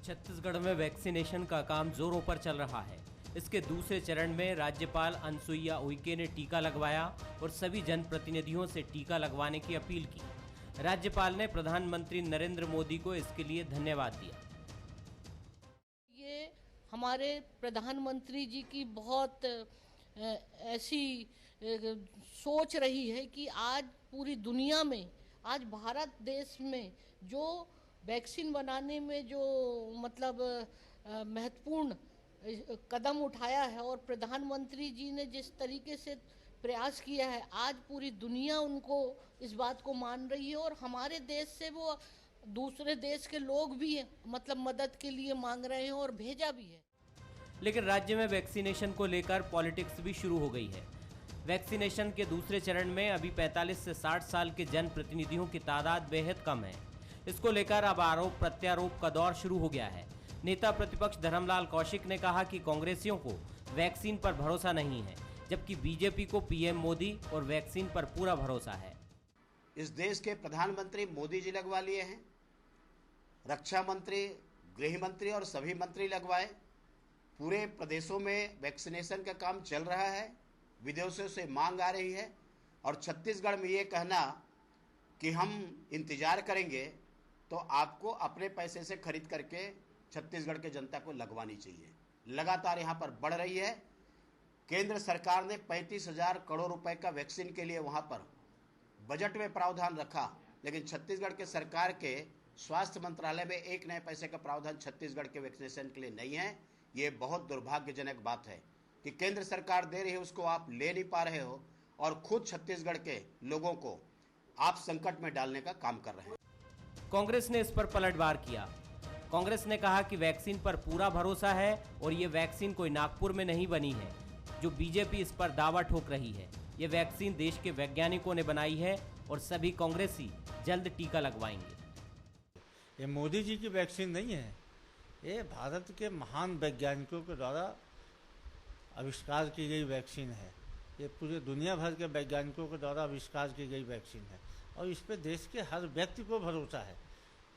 छत्तीसगढ़ में वैक्सीनेशन का काम जोरों पर चल रहा है। इसके दूसरे चरण में राज्यपाल अनुसुईया उइके ने टीका लगवाया और सभी जनप्रतिनिधियों से टीका लगवाने की अपील की। राज्यपाल ने प्रधानमंत्री नरेंद्र मोदी को इसके लिए धन्यवाद दिया। ये हमारे प्रधानमंत्री जी की बहुत ऐसी सोच रही है कि आज पूरी दुनिया में, आज भारत देश में जो वैक्सीन बनाने में जो मतलब महत्वपूर्ण कदम उठाया है और प्रधानमंत्री जी ने जिस तरीके से प्रयास किया है, आज पूरी दुनिया उनको इस बात को मान रही है और हमारे देश से वो दूसरे देश के लोग भी मतलब मदद के लिए मांग रहे हैं और भेजा भी है। लेकिन राज्य में वैक्सीनेशन को लेकर पॉलिटिक्स भी शुरू हो गई है। वैक्सीनेशन के दूसरे चरण में अभी 45 से 60 साल के जनप्रतिनिधियों की तादाद बेहद कम है। इसको लेकर अब आरोप प्रत्यारोप का दौर शुरू हो गया है। नेता प्रतिपक्ष धर्मलाल कौशिक ने कहा कि कांग्रेसियों को वैक्सीन पर भरोसा नहीं है, जबकि बीजेपी को पीएम मोदी और वैक्सीन पर पूरा भरोसा है। इस देश के प्रधानमंत्री मोदी जी लगवा लिए हैं, रक्षा मंत्री, गृह मंत्री और सभी मंत्री लगवाए। पूरे प्रदेशों में वैक्सीनेशन का काम चल रहा है, विदेशों से मांग आ रही है और छत्तीसगढ़ में ये कहना कि हम इंतजार करेंगे, तो आपको अपने पैसे से खरीद करके छत्तीसगढ़ के जनता को लगवानी चाहिए। लगातार यहाँ पर बढ़ रही है। केंद्र सरकार ने 35,000 करोड़ रुपए का वैक्सीन के लिए वहाँ पर बजट में प्रावधान रखा, लेकिन छत्तीसगढ़ के सरकार के स्वास्थ्य मंत्रालय में एक नए पैसे का प्रावधान छत्तीसगढ़ के वैक्सीनेशन के लिए नहीं है। ये बहुत दुर्भाग्यजनक बात है कि केंद्र सरकार दे रही है, उसको आप ले नहीं पा रहे हो और खुद छत्तीसगढ़ के लोगों को आप संकट में डालने का काम कर रहे हैं। कांग्रेस ने इस पर पलटवार किया। कांग्रेस ने कहा कि वैक्सीन पर पूरा भरोसा है और ये वैक्सीन कोई नागपुर में नहीं बनी है, जो बीजेपी इस पर दावा ठोक रही है। ये वैक्सीन देश के वैज्ञानिकों ने बनाई है और सभी कांग्रेसी जल्द टीका लगवाएंगे। ये मोदी जी की वैक्सीन नहीं है, ये भारत के महान वैज्ञानिकों के द्वारा आविष्कार की गई वैक्सीन है। ये पूरे दुनिया भर के वैज्ञानिकों के द्वारा आविष्कार की गई वैक्सीन है और इस पर देश के हर व्यक्ति को भरोसा है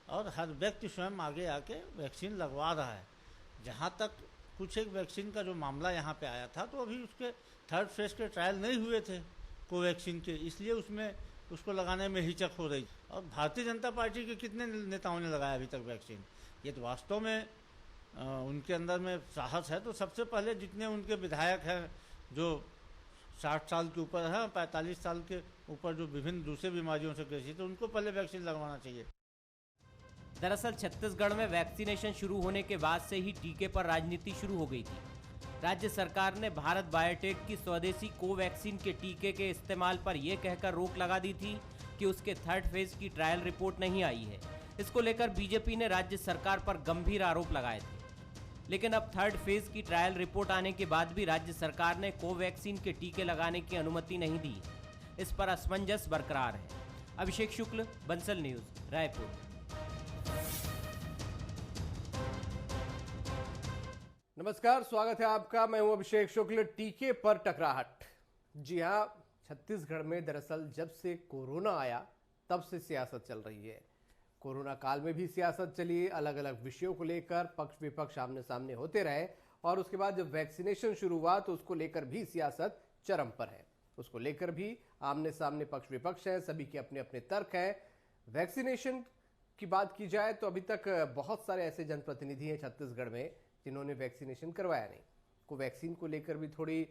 और हर व्यक्ति स्वयं आगे आके वैक्सीन लगवा रहा है। जहाँ तक कुछ एक वैक्सीन का जो मामला यहाँ पे आया था, तो अभी उसके 3rd फेज के ट्रायल नहीं हुए थे कोवैक्सीन के, इसलिए उसमें उसको लगाने में हिचक हो रही। और भारतीय जनता पार्टी के कितने नेताओं ने लगाया अभी तक वैक्सीन? ये तो वास्तव में उनके अंदर में साहस है। तो सबसे पहले जितने उनके विधायक हैं जो 60 साल के ऊपर हैं, 45 साल के ऊपर जो विभिन्न दूसरे बीमारियों से ग्रसित है, उनको पहले वैक्सीन लगवाना चाहिए। दरअसल छत्तीसगढ़ में वैक्सीनेशन शुरू होने के बाद से ही टीके पर राजनीति शुरू हो गई थी। राज्य सरकार ने भारत बायोटेक की स्वदेशी कोवैक्सीन के टीके के इस्तेमाल पर यह कहकर रोक लगा दी थी कि उसके 3rd फेज की ट्रायल रिपोर्ट नहीं आई है। इसको लेकर बीजेपी ने राज्य सरकार पर गंभीर आरोप लगाए थे। लेकिन अब 3rd फेज की ट्रायल रिपोर्ट आने के बाद भी राज्य सरकार ने कोवैक्सीन के टीके लगाने की अनुमति नहीं दी। इस पर असमंजस बरकरार है। अभिषेक शुक्ल, बंसल न्यूज, रायपुर। नमस्कार, स्वागत है आपका। मैं हूं अभिषेक शुक्ल। टीके पर टकराहट। जी हां, छत्तीसगढ़ में दरअसल जब से कोरोना आया तब से सियासत चल रही है। कोरोना काल में भी सियासत चली, अलग अलग विषयों को लेकर पक्ष विपक्ष आमने सामने होते रहे और उसके बाद जब वैक्सीनेशन शुरू हुआ तो उसको लेकर भी सियासत चरम पर है। उसको लेकर भी आमने सामने पक्ष विपक्ष है, सभी के अपने अपने तर्क हैं। वैक्सीनेशन की बात की जाए तो अभी तक बहुत सारे ऐसे जनप्रतिनिधि हैं छत्तीसगढ़ में जिन्होंने वैक्सीनेशन करवाया नहीं। को वैक्सीन को लेकर भी थोड़ी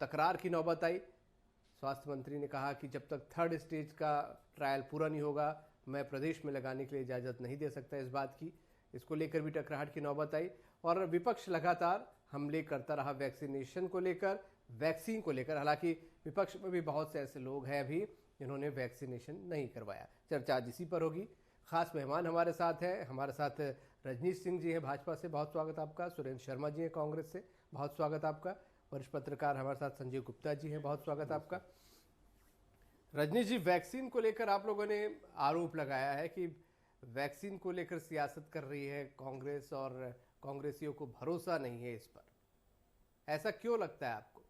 तकरार की नौबत आई। स्वास्थ्य मंत्री ने कहा कि जब तक 3rd स्टेज का ट्रायल पूरा नहीं होगा, मैं प्रदेश में लगाने के लिए इजाज़त नहीं दे सकता इस बात की। इसको लेकर भी टकराहट की नौबत आई और विपक्ष लगातार हमले करता रहा वैक्सीनेशन को लेकर, वैक्सीन को लेकर। हालांकि विपक्ष में भी बहुत से ऐसे लोग हैं अभी जिन्होंने वैक्सीनेशन नहीं करवाया। चर्चा आज इसी पर होगी। खास मेहमान हमारे साथ हैं। हमारे साथ रजनीश सिंह जी हैं भाजपा से, बहुत स्वागत आपका। सुरेंद्र शर्मा जी हैं कांग्रेस से, बहुत स्वागत आपका। वरिष्ठ पत्रकार हमारे साथ संजीव गुप्ता जी हैं, बहुत स्वागत आपका। रजनीश जी, वैक्सीन को लेकर आप लोगों ने आरोप लगाया है कि वैक्सीन को लेकर सियासत कर रही है कांग्रेस और कांग्रेसियों को भरोसा नहीं है इस पर। ऐसा क्यों लगता है आपको?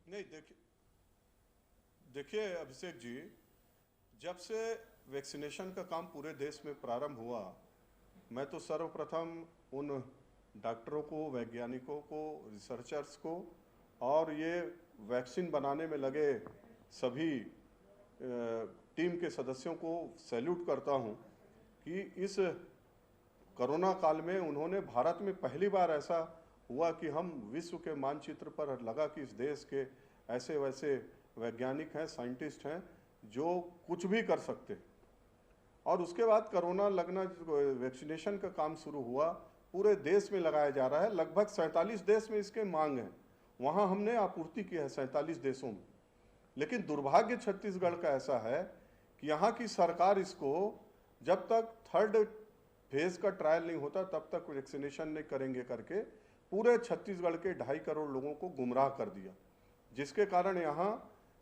नहीं, देखिए अभिषेक जी, जब से वैक्सीनेशन का काम पूरे देश में प्रारंभ हुआ, मैं तो सर्वप्रथम उन डॉक्टरों को, वैज्ञानिकों को, रिसर्चर्स को और ये वैक्सीन बनाने में लगे सभी टीम के सदस्यों को सैल्यूट करता हूँ कि इस कोरोना काल में उन्होंने भारत में पहली बार ऐसा हुआ कि हम विश्व के मानचित्र पर लगा कि इस देश के ऐसे वैसे वैज्ञानिक हैं, साइंटिस्ट हैं जो कुछ भी कर सकते। और उसके बाद कोरोना लगना, वैक्सीनेशन का काम शुरू हुआ, पूरे देश में लगाया जा रहा है। लगभग 47 देश में इसके मांग है, वहाँ हमने आपूर्ति की है 47 देशों में। लेकिन दुर्भाग्य छत्तीसगढ़ का ऐसा है कि यहाँ की सरकार इसको जब तक थर्ड फेज का ट्रायल नहीं होता तब तक वैक्सीनेशन नहीं करेंगे करके पूरे छत्तीसगढ़ के 2.5 करोड़ लोगों को गुमराह कर दिया, जिसके कारण यहाँ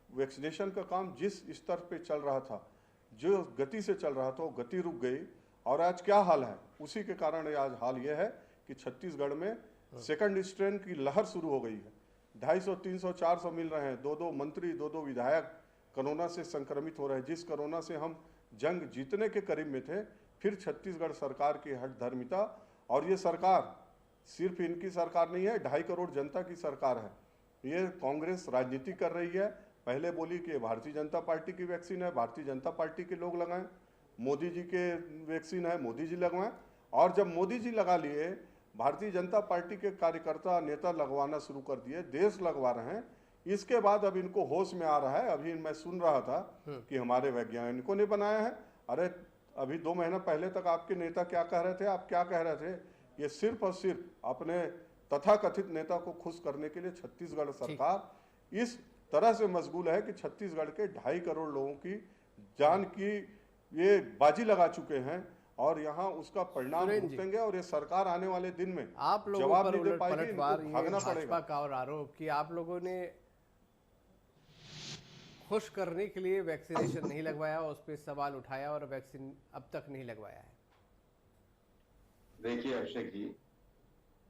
वैक्सीनेशन का काम जिस स्तर पे चल रहा था, जो गति से चल रहा था, वो गति रुक गई। और आज क्या हाल है, उसी के कारण आज हाल ये है कि छत्तीसगढ़ में सेकंड स्ट्रेन की लहर शुरू हो गई है। 250, 300, 400 मिल रहे हैं, 2-2 मंत्री, 2-2 विधायक कोरोना से संक्रमित हो रहे हैं। जिस कोरोना से हम जंग जीतने के करीब में थे, फिर छत्तीसगढ़ सरकार की हठधर्मिता, और ये सरकार सिर्फ इनकी सरकार नहीं है, 2.5 करोड़ जनता की सरकार है। ये कांग्रेस राजनीति कर रही है। पहले बोली कि भारतीय जनता पार्टी की वैक्सीन है, भारतीय जनता पार्टी के लोग लगाएं, मोदी जी के वैक्सीन है, मोदी जी लगवाएं। और जब मोदी जी लगा लिए, भारतीय जनता पार्टी के कार्यकर्ता नेता लगवाना शुरू कर दिए, देश लगवा रहे हैं। इसके बाद अब इनको होश में आ रहा है। अभी मैं सुन रहा था कि हमारे वैज्ञानिकों ने बनाया है। अरे अभी 2 महीना पहले तक आपके नेता क्या कह रहे थे, आप क्या कह रहे थे? ये सिर्फ और सिर्फ अपने तथाकथित नेता को खुश करने के लिए छत्तीसगढ़ सरकार इस तरह से मशगूल है कि छत्तीसगढ़ के 2.5 करोड़ लोगों की जान की ये बाजी लगा चुके हैं और यहाँ उसका परिणाम भुगतेंगे। और ये सरकार आने वाले दिन में आप लोगों जवाब पर नहीं दे उलट पाएगी, पलटवार इनको ये भागना भाजपा पड़ेगा। का और आरोप कि आप लोगों ने खुश करने के लिए वैक्सीनेशन नहीं लगवाया, उस पर सवाल उठाया और वैक्सीन अब तक नहीं लगवाया है। देखिए अभिषेक जी,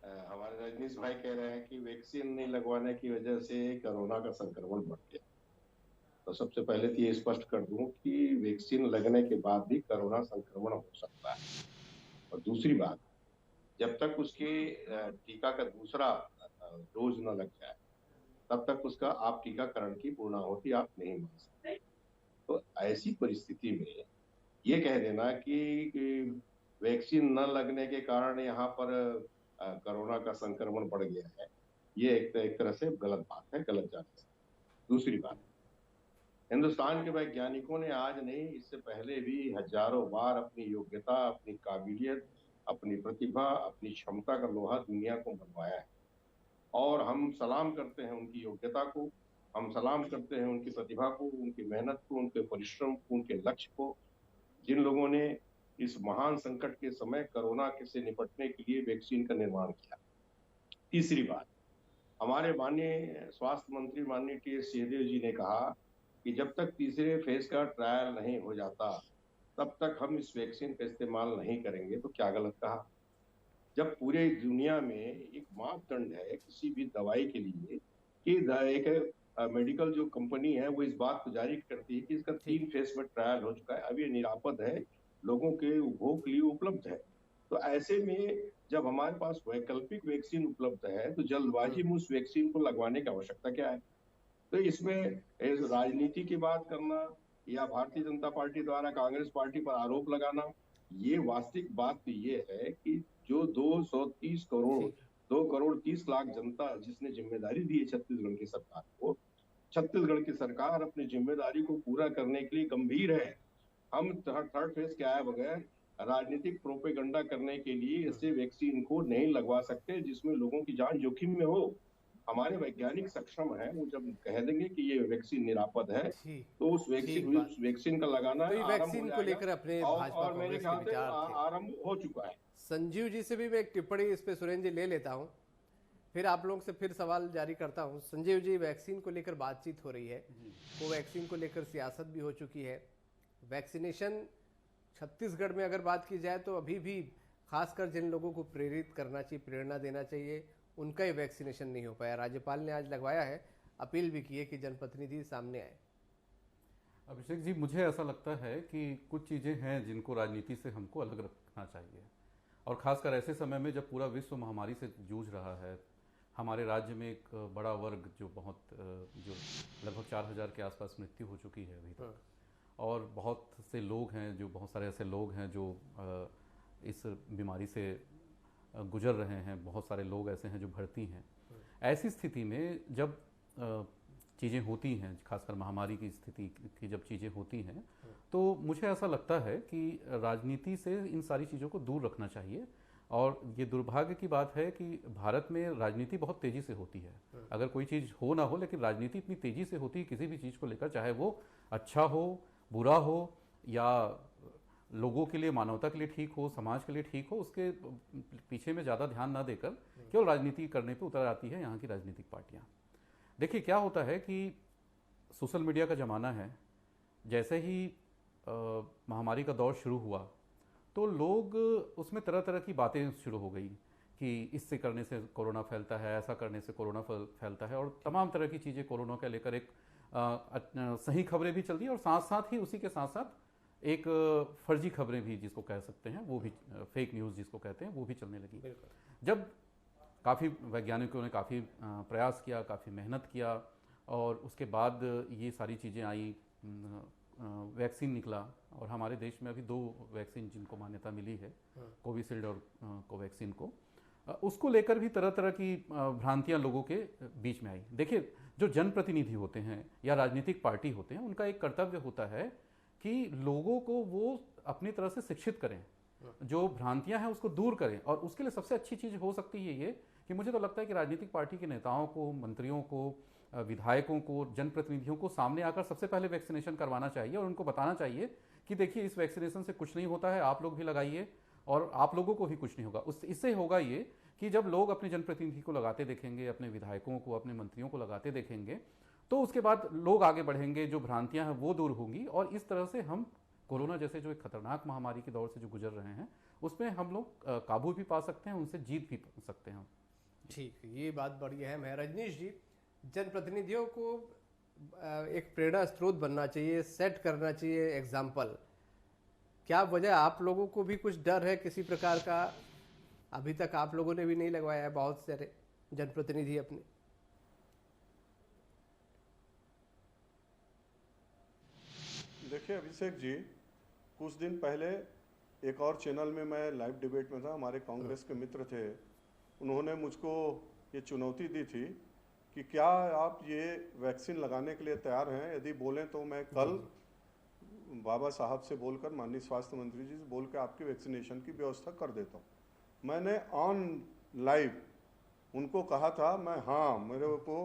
हमारे रजनीश भाई कह रहे हैं कि वैक्सीन नहीं लगवाने की वजह से कोरोना का संक्रमण बढ़ गया। तो सबसे पहले तो ये स्पष्ट कर दूं कि वैक्सीन लगने के बाद भी कोरोना संक्रमण हो सकता है। और दूसरी बात, जब तक उसके टीका का दूसरा डोज न लग जाए तब तक उसका आप टीकाकरण की पूर्णाहुति आप नहीं मान सकते। तो ऐसी परिस्थिति में ये कह देना कि वैक्सीन न लगने के कारण यहाँ पर कोरोना का संक्रमण बढ़ गया है, ये एक तरह से गलत बात है, गलत जानकारी। दूसरी बात, हिंदुस्तान के वैज्ञानिकों ने आज नहीं, इससे पहले भी हजारों बार अपनी योग्यता, अपनी काबिलियत, अपनी प्रतिभा, अपनी क्षमता का लोहा दुनिया को मनवाया है। और हम सलाम करते हैं उनकी योग्यता को, हम सलाम करते हैं उनकी प्रतिभा को, उनकी मेहनत को, उनके परिश्रम को, उनके लक्ष्य को, जिन लोगों ने इस महान संकट के समय कोरोना से निपटने के लिए वैक्सीन का निर्माण किया। तीसरी बात, हमारे माननीय स्वास्थ्य मंत्री माननीय टी.एस. सिंहदेव जी ने कहा कि जब तक तीसरे फेज का ट्रायल नहीं हो जाता तब तक हम इस वैक्सीन का इस्तेमाल नहीं करेंगे। तो क्या गलत कहा? जब पूरे दुनिया में एक मापदंड है किसी भी दवाई के लिए कि एक मेडिकल जो कंपनी है वो इस बात को जारी करती है कि इसका 3 फेज में ट्रायल हो चुका है, अब ये निरापद है, लोगों के उपभोग के लिए उपलब्ध है। तो ऐसे में जब हमारे पास वैकल्पिक वैक्सीन उपलब्ध है तो जल्दबाजी में उस वैक्सीन को लगवाने की आवश्यकता क्या है? तो इसमें राजनीति की बात करना या भारतीय जनता पार्टी द्वारा कांग्रेस पार्टी पर आरोप लगाना, ये वास्तविक बात तो ये है कि जो 230 करोड़ 2 करोड़ 30 लाख जनता जिसने जिम्मेदारी दी है छत्तीसगढ़ की सरकार को, छत्तीसगढ़ की सरकार अपनी जिम्मेदारी को पूरा करने के लिए गंभीर है। हम थर्ड फेज के आए बगैर राजनीतिक प्रोपेगंडा करने के लिए ऐसे वैक्सीन को नहीं लगवा सकते जिसमें लोगों की जान जोखिम में हो। हमारे वैज्ञानिक सक्षम है, वो जब कह देंगे कि ये वैक्सीन निरापद है तो उस वैक्सीन का लगाना तो वैक्सीन को लेकर अपने भाजपा कांग्रेस के विचार आरंभ हो चुका है। संजीव जी से भी मैं एक टिप्पणी इस पे सुरेंद्र जी ले लेता हूं, फिर आप लोगों से फिर सवाल जारी करता हूं। संजीव जी, वैक्सीन को लेकर बातचीत हो रही है, कोवैक्सीन को लेकर सियासत भी हो चुकी है। वैक्सीनेशन छत्तीसगढ़ में अगर बात की जाए तो अभी भी खासकर जिन लोगों को प्रेरित करना चाहिए, प्रेरणा देना चाहिए, उनका ही वैक्सीनेशन नहीं हो पाया। राज्यपाल ने आज लगवाया है, अपील भी की है कि जनप्रतिनिधि सामने आए। अभिषेक जी, मुझे ऐसा लगता है कि कुछ चीज़ें हैं जिनको राजनीति से हमको अलग रखना चाहिए, और ख़ासकर ऐसे समय में जब पूरा विश्व महामारी से जूझ रहा है। हमारे राज्य में एक बड़ा वर्ग जो लगभग 4000 के आसपास मृत्यु हो चुकी है अभी तक, और बहुत सारे ऐसे लोग हैं जो इस बीमारी से गुजर रहे हैं। बहुत सारे लोग ऐसे हैं जो भर्ती हैं। ऐसी स्थिति में जब चीज़ें होती हैं, खासकर महामारी की स्थिति की जब चीज़ें होती हैं, तो मुझे ऐसा लगता है कि राजनीति से इन सारी चीज़ों को दूर रखना चाहिए। और ये दुर्भाग्य की बात है कि भारत में राजनीति बहुत तेज़ी से होती है। अगर कोई चीज़ हो ना हो, लेकिन राजनीति इतनी तेज़ी से होती है किसी भी चीज़ को लेकर, चाहे वो अच्छा हो, बुरा हो, या लोगों के लिए, मानवता के लिए ठीक हो, समाज के लिए ठीक हो, उसके पीछे में ज़्यादा ध्यान ना देकर केवल राजनीति करने पे उतर आती है यहाँ की राजनीतिक पार्टियाँ। देखिए क्या होता है कि सोशल मीडिया का ज़माना है। जैसे ही महामारी का दौर शुरू हुआ तो लोग उसमें तरह तरह की बातें शुरू हो गई कि इससे करने से कोरोना फैलता है, ऐसा करने से कोरोना फैलता है, और तमाम तरह की चीज़ें कोरोना के लेकर एक सही खबरें भी चल रही है, और साथ साथ ही उसी के साथ साथ एक फर्जी खबरें भी जिसको कह सकते हैं, वो भी फेक न्यूज़ जिसको कहते हैं, वो भी चलने लगी। जब काफ़ी वैज्ञानिकों ने काफ़ी प्रयास किया, काफ़ी मेहनत किया, और उसके बाद ये सारी चीज़ें आई, वैक्सीन निकला, और हमारे देश में अभी 2 वैक्सीन जिनको मान्यता मिली है, कोविशील्ड और कोवैक्सीन को, उसको लेकर भी तरह तरह की भ्रांतियां लोगों के बीच में आई। देखिए, जो जनप्रतिनिधि होते हैं या राजनीतिक पार्टी होते हैं, उनका एक कर्तव्य होता है कि लोगों को वो अपनी तरह से शिक्षित करें, जो भ्रांतियां हैं उसको दूर करें। और उसके लिए सबसे अच्छी चीज़ हो सकती है ये कि मुझे तो लगता है कि राजनीतिक पार्टी के नेताओं को, मंत्रियों को, विधायकों को, जनप्रतिनिधियों को सामने आकर सबसे पहले वैक्सीनेशन करवाना चाहिए, और उनको बताना चाहिए कि देखिए इस वैक्सीनेशन से कुछ नहीं होता है, आप लोग भी लगाइए और आप लोगों को भी कुछ नहीं होगा। इससे होगा ये कि जब लोग अपने जनप्रतिनिधि को लगाते देखेंगे, अपने विधायकों को, अपने मंत्रियों को लगाते देखेंगे, तो उसके बाद लोग आगे बढ़ेंगे, जो भ्रांतियां हैं वो दूर होंगी, और इस तरह से हम कोरोना जैसे जो एक खतरनाक महामारी के दौर से जो गुजर रहे हैं उसमें हम लोग काबू भी पा सकते हैं, उनसे जीत भी पा सकते हैं। ठीक, ये बात बड़ी अहम है। रजनीश जी, जनप्रतिनिधियों को एक प्रेरणा स्रोत बनना चाहिए, सेट करना चाहिए एग्जाम्पल। क्या वजह, आप लोगों को भी कुछ डर है किसी प्रकार का? अभी तक आप लोगों ने भी नहीं लगवाया है, बहुत सारे जनप्रतिनिधि अपने। देखिए अभिषेक जी, कुछ दिन पहले एक और चैनल में मैं लाइव डिबेट में था, हमारे कांग्रेस के मित्र थे, उन्होंने मुझको ये चुनौती दी थी कि क्या आप ये वैक्सीन लगाने के लिए तैयार हैं? यदि बोलें तो मैं कल बाबा साहब से बोलकर, माननीय स्वास्थ्य मंत्री जी से बोल के आपकी वैक्सीनेशन की व्यवस्था कर देता हूँ। मैंने ऑन लाइव उनको कहा था, मेरे को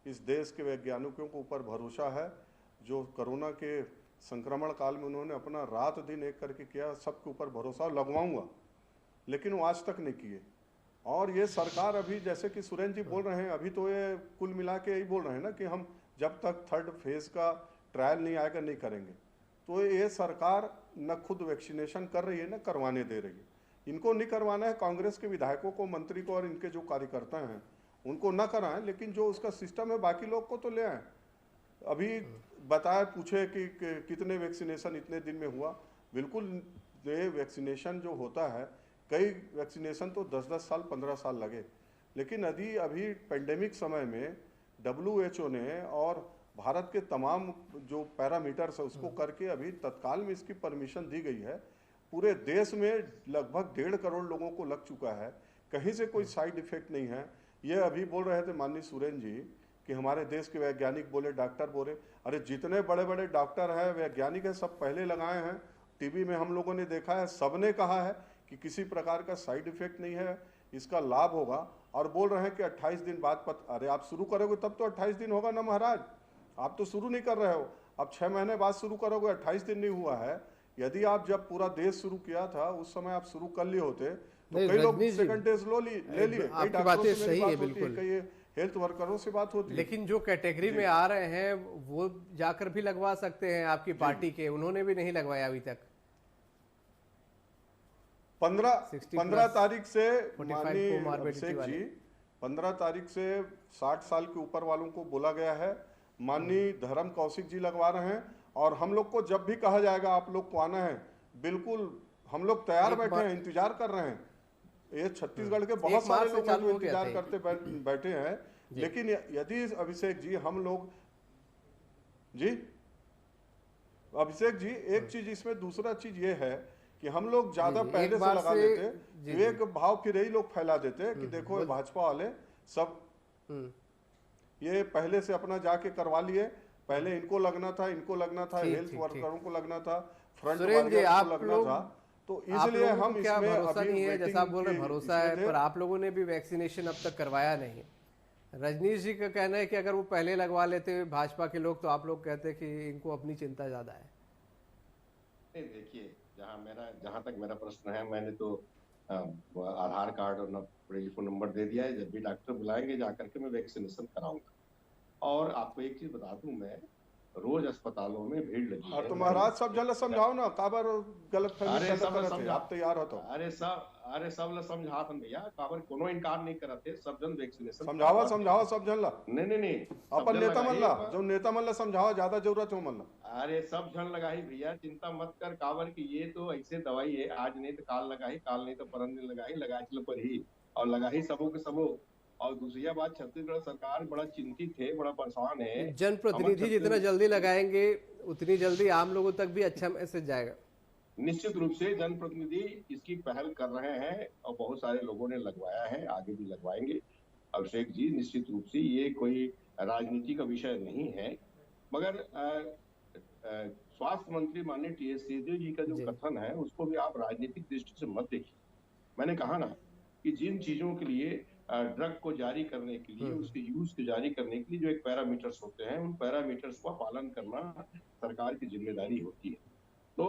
इस देश के वैज्ञानिकों के ऊपर भरोसा है, जो कोरोना के संक्रमण काल में उन्होंने अपना रात दिन एक करके किया, सबके ऊपर भरोसा लगवाऊंगा, लेकिन वो आज तक नहीं किए। और ये सरकार अभी, जैसे कि सुरेंद्र जी बोल रहे हैं, अभी तो ये कुल मिला के यही बोल रहे हैं ना कि हम जब तक 3rd फेज का ट्रायल नहीं आएगा नहीं करेंगे। तो ये सरकार न खुद वैक्सीनेशन कर रही है, न करवाने दे रही है। इनको नहीं करवाना है, कांग्रेस के विधायकों को, मंत्री को और इनके जो कार्यकर्ता हैं उनको न कराएं, लेकिन जो उसका सिस्टम है बाकी लोग को तो ले आए। अभी बताए, पूछे कि कितने वैक्सीनेशन इतने दिन में हुआ। बिल्कुल, ये वैक्सीनेशन जो होता है, कई वैक्सीनेशन तो 10-10 साल 15 साल लगे, लेकिन यदि अभी पेंडेमिक समय में WHO ने और भारत के तमाम जो पैरामीटर्स है उसको करके अभी तत्काल में इसकी परमिशन दी गई है। पूरे देश में लगभग 1.5 करोड़ लोगों को लग चुका है, कहीं से कोई साइड इफेक्ट नहीं है। ये अभी बोल रहे थे माननीय सुरेंद्र जी कि हमारे देश के वैज्ञानिक बोले, डॉक्टर बोले, अरे जितने बड़े बड़े डॉक्टर हैं, वैज्ञानिक हैं, सब पहले लगाए हैं। टीवी में हम लोगों ने देखा है, सबने कहा है कि किसी प्रकार का साइड इफेक्ट नहीं है, इसका लाभ होगा। और बोल रहे हैं कि 28 दिन बाद अरे आप शुरू करोगे तब तो 28 दिन होगा ना महाराज, आप तो शुरू नहीं कर रहे हो। अब 6 महीने बाद शुरू करोगे, 28 दिन नहीं हुआ है। यदि आप जब पूरा देश शुरू किया था उस समय आप शुरू कर लिए होते तो कई लोग सेकंड डेज ले लिए। आपकी बातें सही है, बिल्कुल। कई हेल्थ वर्करों से बात होती है, लेकिन जो कैटेगरी में आ रहे हैं वो जाकर भी लगवा सकते हैं। आपकी पार्टी के, उन्होंने भी नहीं लगवाया अभी तक। 15 तारीख से माननीय अभिषेक जी, 15 तारीख से 60 साल के ऊपर वालों को बोला गया है। माननीय धर्म कौशिक जी लगवा रहे हैं और हम लोग को जब भी कहा जाएगा आप लोग को आना है, बिल्कुल हम लोग तैयार बैठे हैं, इंतजार कर रहे हैं। ये छत्तीसगढ़ के बहुत सारे लोग हैं जो इंतजार करते बैठे हैं। लेकिन यदि अभिषेक जी हम लोग जी अभिषेक जी एक चीज इसमें, दूसरा चीज ये है कि हम लोग ज्यादा पहले से लगा देते, एक भाव फिर यही लोग फैला देते कि देखो भाजपा वाले सब ये पहले से अपना जाके करवा लिए, पहले इनको लगना था, इनको लगना था, हेल्थ वर्करों को लगना था, फ्रंट वारियर्स को लगना था। तो इसलिए हम क्या इसमें भरोसा अभी नहीं है, जैसा आप बोल रहे हैं वेटिंग भरोसा है, पर आप लोगों ने भी वैक्सीनेशन अब तक करवाया नहीं। रजनीश जी का कहना है कि अगर वो पहले लगवा लेते भाजपा के लोग, तो आप लोग कहते कि इनको अपनी चिंता ज्यादा है। देखिए, जहां तक मेरा प्रश्न है, मैंने तो आधार कार्ड और टेलीफोन नंबर दे दिया है। जब भी डॉक्टर बुलाएंगे जाकर के मैं वैक्सीनेशन कराऊंगा। और आपको एक चीज बता दूं, मैं रोज अस्पतालों में भीड़ लगी है। तो महाराज सब जन समझाओ ना, काबर गलत फहमी समझा, आप तैयार हो तो अरे सब ला समझात हम भैया, काबर कोनो इनकार नहीं करते, सब जन वैक्सीनेशन समझावा सब जन ला। नहीं अपन नेता मन ला, जो नेता मन ला समझावा, ज्यादा जरूरत हो मन ला। अरे सब जन लगाई भैया, चिंता मत कर, काबर की ये तो ऐसे दवाई है, आज नहीं तो काल लगाई, काल नहीं तो परम दिन लगाई चलो पर ही, और लगाई सबों के सबों। और दूसरी बात, छत्तीसगढ़ सरकार बड़ा चिंतित है, बड़ा परेशान है। जनप्रतिनिधि जितना जल्दी लगाएंगे उतनी जल्दी आम लोगों तक भी अच्छा मैसेज जाएगा। निश्चित रूप से जनप्रतिनिधि इसकी पहल कर रहे हैं और बहुत सारे लोगों ने लगवाया है, आगे भी लगवाएंगे। अभिषेक जी, निश्चित रूप से ये कोई राजनीति का विषय नहीं है, मगर स्वास्थ्य मंत्री माननीय टी.एस. सिंहदेव जी का जो कथन है उसको भी आप राजनीतिक दृष्टि से मत देखिए। मैंने कहा ना कि जिन चीजों के लिए ड्रग को जारी करने के लिए, उसके यूज को जारी करने के लिए जो एक पैरामीटर्स होते हैं, उन पैरामीटर्स का पालन करना सरकार की जिम्मेदारी होती है। तो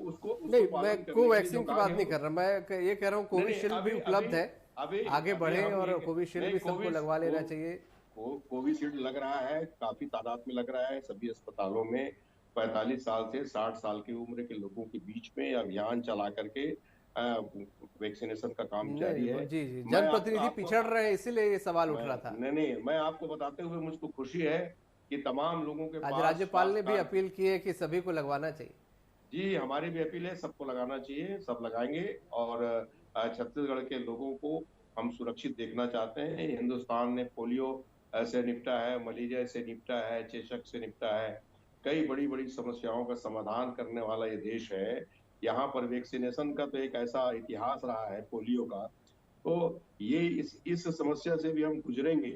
उसको नहीं, मैं कोवैक्सीन की बात नहीं कर रहा, मैं ये कह रहा हूँ कोविशील्ड भी उपलब्ध है, आगे बढ़े और कोविशील्ड भी सबको लगवा लेना चाहिए। कोविशील्ड लग रहा है, काफी तादाद में लग रहा है सभी अस्पतालों में। 45 साल से 60 साल की उम्र के लोगों के बीच में अभियान चला करके वैक्सीनेशन का काम जारी है। जी, जनप्रतिनिधि पिछड़ रहे हैं, इसीलिए ये सवाल उठ रहा था। नहीं, मैं आपको बताते हुए मुझको खुशी है कि तमाम लोगों के आज राज्यपाल ने भी अपील की है कि सभी को लगवाना चाहिए। जी, हमारी भी अपील है, सबको लगाना चाहिए, सब लगाएंगे। और छत्तीसगढ़ के लोगों को हम सुरक्षित देखना चाहते हैं। हिंदुस्तान ने पोलियो से निपटा है, मलेरिया से निपटा है, चेचक से निपटा है, कई बड़ी बड़ी समस्याओं का समाधान करने वाला ये देश है। यहाँ पर वैक्सीनेशन का तो एक ऐसा इतिहास रहा है पोलियो का, तो ये इस समस्या से भी हम गुजरेंगे।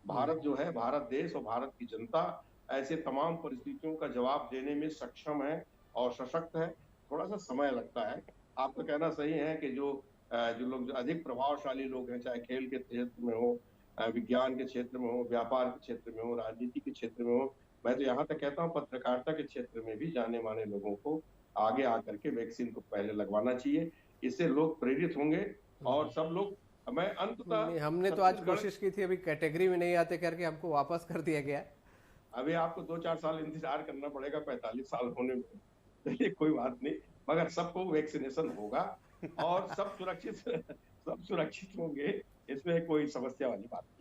भारत जो है, भारत देश और भारत की जनता ऐसे तमाम परिस्थितियों का जवाब देने में सक्षम है और सशक्त है। थोड़ा सा समय लगता है। आपका कहना सही है कि जो लोग अधिक प्रभावशाली लोग हैं, चाहे खेल के क्षेत्र में हो, विज्ञान के क्षेत्र में हो, व्यापार के क्षेत्र में हो, राजनीति के क्षेत्र में हो, मैं तो यहाँ तक कहता हूँ पत्रकारिता के क्षेत्र में भी जाने माने लोगों को आगे आकर के वैक्सीन को पहले लगवाना चाहिए। इससे लोग प्रेरित होंगे और सब लोग, मैं अंततः हमने तो आज कोशिश की थी, अभी कैटेगरी में नहीं आते करके हमको वापस कर दिया गया। अभी आपको 2-4 साल इंतजार करना पड़ेगा 45 साल होने में। चलिए कोई बात नहीं, मगर सबको वैक्सीनेशन होगा और सब सुरक्षित होंगे, इसमें कोई समस्या वाली बात नहीं।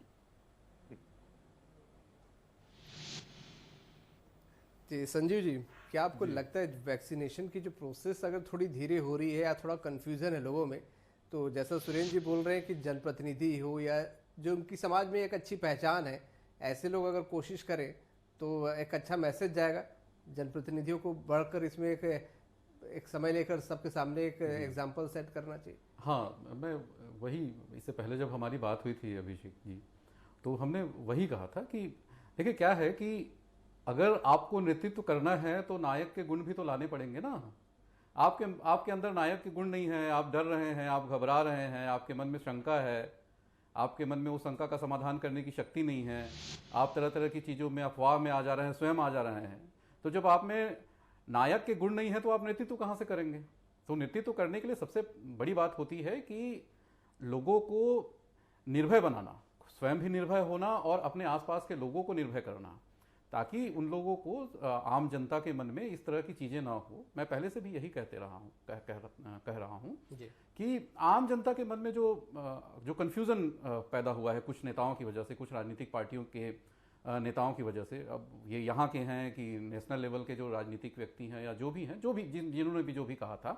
जी संजीव जी, क्या आपको लगता है वैक्सीनेशन की जो प्रोसेस अगर थोड़ी धीरे हो रही है या थोड़ा कंफ्यूजन है लोगों में, तो जैसा सुरेंद्र जी बोल रहे हैं कि जनप्रतिनिधि हो या जो उनकी समाज में एक अच्छी पहचान है, ऐसे लोग अगर कोशिश करें तो एक अच्छा मैसेज जाएगा जनप्रतिनिधियों को बढ़कर, इसमें एक समय लेकर सबके सामने एक एग्जाम्पल सेट करना चाहिए। हाँ, मैं वही, इससे पहले जब हमारी बात हुई थी अभिषेक जी, तो हमने वही कहा था कि देखिए क्या है कि अगर आपको नेतृत्व करना है तो नायक के गुण भी तो लाने पड़ेंगे ना। आपके अंदर नायक के गुण नहीं है, आप डर रहे हैं, आप घबरा रहे हैं, आपके मन में शंका है, आपके मन में उस शंका का समाधान करने की शक्ति नहीं है, आप तरह तरह की चीज़ों में अफवाह में आ जा रहे हैं, स्वयं आ जा रहे हैं। तो जब आप में नायक के गुण नहीं है तो आप नेतृत्व कहाँ से करेंगे? तो नेतृत्व करने के लिए सबसे बड़ी बात होती है कि लोगों को निर्भय बनाना, स्वयं भी निर्भय होना और अपने आसपास के लोगों को निर्भय करना, ताकि उन लोगों को, आम जनता के मन में इस तरह की चीज़ें ना हो। मैं पहले से भी यही कह रहा हूँ कि आम जनता के मन में जो कन्फ्यूज़न पैदा हुआ है कुछ नेताओं की वजह से, कुछ राजनीतिक पार्टियों के नेताओं की वजह से। अब ये यहाँ के हैं कि नेशनल लेवल के जो राजनीतिक व्यक्ति हैं या जो भी हैं, जिन्होंने भी जो भी कहा था,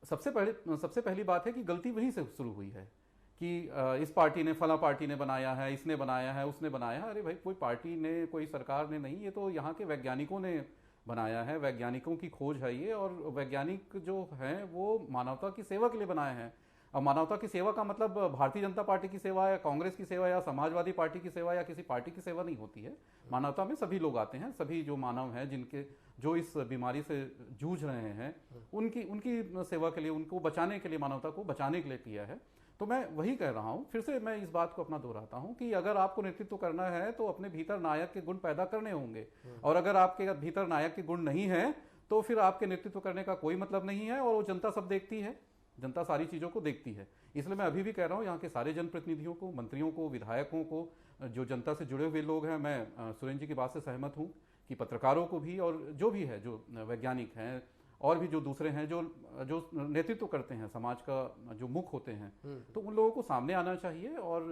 सबसे पहली बात है कि गलती वहीं से शुरू हुई है कि इस पार्टी ने, फला पार्टी ने बनाया है, इसने बनाया है, उसने बनाया है। अरे भाई, कोई पार्टी ने, कोई सरकार ने नहीं, ये तो यहाँ के वैज्ञानिकों ने बनाया है, वैज्ञानिकों की खोज है ये। और वैज्ञानिक जो हैं वो मानवता की सेवा के लिए बनाए हैं। अब मानवता की सेवा का मतलब भारतीय जनता पार्टी की सेवा या कांग्रेस की सेवा या समाजवादी पार्टी की सेवा या किसी पार्टी की सेवा नहीं होती है। मानवता में सभी लोग आते हैं, सभी जो मानव हैं, जो इस बीमारी से जूझ रहे हैं, उनकी सेवा के लिए, उनको बचाने के लिए, मानवता को बचाने के लिए किया है। तो मैं वही कह रहा हूँ, फिर से मैं इस बात को अपना दोहराता हूँ कि अगर आपको नेतृत्व करना है तो अपने भीतर नायक के गुण पैदा करने होंगे, और अगर आपके भीतर नायक के गुण नहीं है तो फिर आपके नेतृत्व करने का कोई मतलब नहीं है। और वो जनता सब देखती है, जनता सारी चीज़ों को देखती है। इसलिए मैं अभी भी कह रहा हूँ, यहाँ के सारे जनप्रतिनिधियों को, मंत्रियों को, विधायकों को, जो जनता से जुड़े हुए लोग हैं, मैं सुरेंद्र जी की बात से सहमत हूँ कि पत्रकारों को भी, और जो भी है, जो वैज्ञानिक हैं और भी जो दूसरे हैं, जो नेतृत्व करते हैं, समाज का जो मुख होते हैं, तो उन लोगों को सामने आना चाहिए और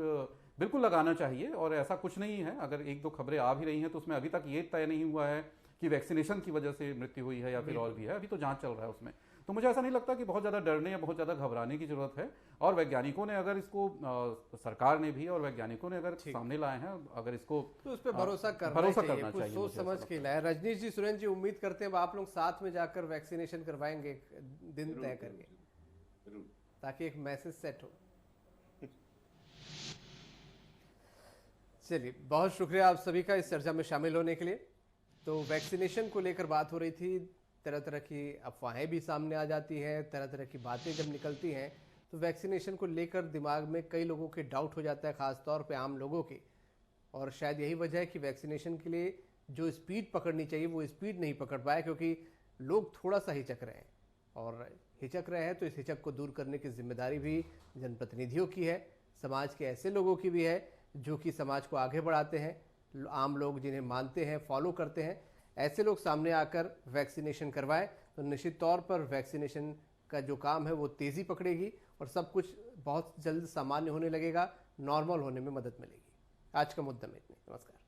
बिल्कुल लगाना चाहिए। और ऐसा कुछ नहीं है, अगर एक दो खबरें आ भी रही हैं तो उसमें अभी तक ये तय नहीं हुआ है कि वैक्सीनेशन की वजह से मृत्यु हुई है या फिर और भी है, अभी तो जांच चल रहा है उसमें। तो मुझे ऐसा नहीं लगता कि बहुत ज़्यादा डरने या बहुत ज़्यादा घबराने की जरूरत है। और वैज्ञानिकों ने अगर इसको, सरकार ने भी और वैज्ञानिकों ने अगर सामने लाए हैं, अगर इसको, तो उस पर भरोसा करना चाहिए, सोच समझ के लाए। रजनीश जी, सुरेंद्र जी, उम्मीद करते हैं आप लोग साथ में जाकर वैक्सीनेशन करवाएंगे दिन तय करके, ताकि एक मैसेज सेट हो। चलिए, बहुत शुक्रिया आप सभी का इस चर्चा में शामिल होने के लिए। तो वैक्सीनेशन को लेकर बात हो रही थी, तरह तरह की अफवाहें भी सामने आ जाती हैं, तरह तरह की बातें जब निकलती हैं तो वैक्सीनेशन को लेकर दिमाग में कई लोगों के डाउट हो जाता है, ख़ास तौर पे आम लोगों के। और शायद यही वजह है कि वैक्सीनेशन के लिए जो स्पीड पकड़नी चाहिए वो स्पीड नहीं पकड़ पाए, क्योंकि लोग थोड़ा सा हिचक रहे हैं। और हिचक रहे हैं तो इस हिचक को दूर करने की जिम्मेदारी भी जनप्रतिनिधियों की है, समाज के ऐसे लोगों की भी है जो कि समाज को आगे बढ़ाते हैं, आम लोग जिन्हें मानते हैं, फॉलो करते हैं। ऐसे लोग सामने आकर वैक्सीनेशन करवाएं तो निश्चित तौर पर वैक्सीनेशन का जो काम है वो तेज़ी पकड़ेगी और सब कुछ बहुत जल्द सामान्य होने लगेगा, नॉर्मल होने में मदद मिलेगी। आज का मुद्दा में इतना। नमस्कार।